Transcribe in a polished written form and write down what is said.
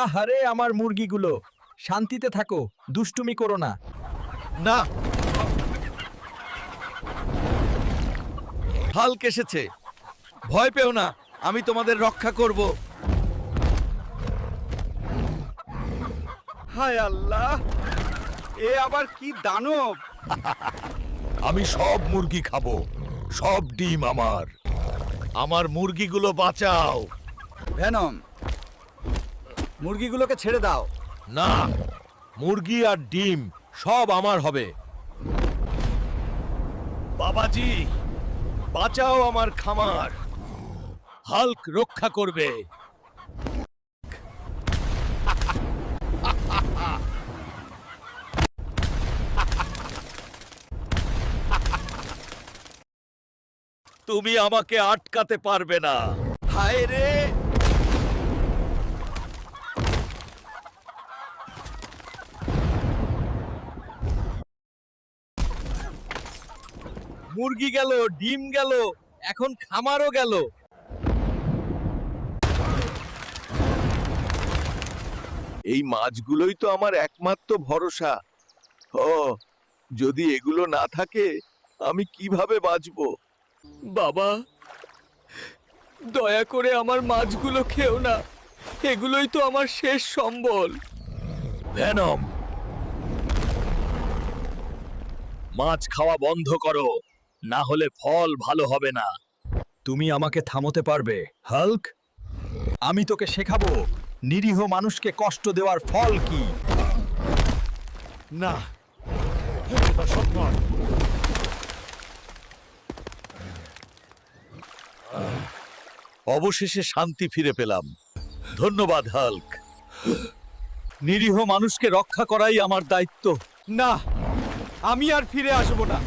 আহারে আমার মুরগিগুলো, শান্তিতে থাকো, দুষ্টুমি করো না। না, হাল্ক এসেছে। ভয় পেও না, আমি তোমাদের রক্ষা করব। হায় আল্লাহ, এ আবার কি দানব! আমি সব মুরগি খাবো, সব ডিম আমার। আমার মুরগিগুলো বাঁচাও। ভেনম, মুরগিগুলোকে ছেড়ে দাও। না, মুরগি আর ডিম সব আমার হবে। বাবাজি, বাঁচাও আমার খামার। হাল্ক রক্ষা করবে। তুমি আমাকে আটকাতে পারবে না। হায় রে! মুরগি গেল, ডিম গেল, এখন খামারও গেল। এই মাছগুলোই তো আমার একমাত্র ভরসা। ও, যদি এগুলো না থাকে আমি কিভাবে বাঁচবো? বাবা, দয়া করে আমার মাছগুলো খেও না। এগুলোই তো আমার শেষ সম্বল। ভেনম, মাছ খাওয়া বন্ধ করো, না হলে ফল ভালো হবে না। তুমি আমাকে থামোতে পারবে, হাল্ক? আমি তোকে শেখাবো নিরীহ মানুষকে কষ্ট দেওয়ার ফল কি। না, এটা সম্ভব। অবশেষে শান্তি ফিরে পেলাম। ধন্যবাদ হাল্ক। নিরীহ মানুষকে রক্ষা করাই আমার দায়িত্ব। না, আমি আর ফিরে আসব না।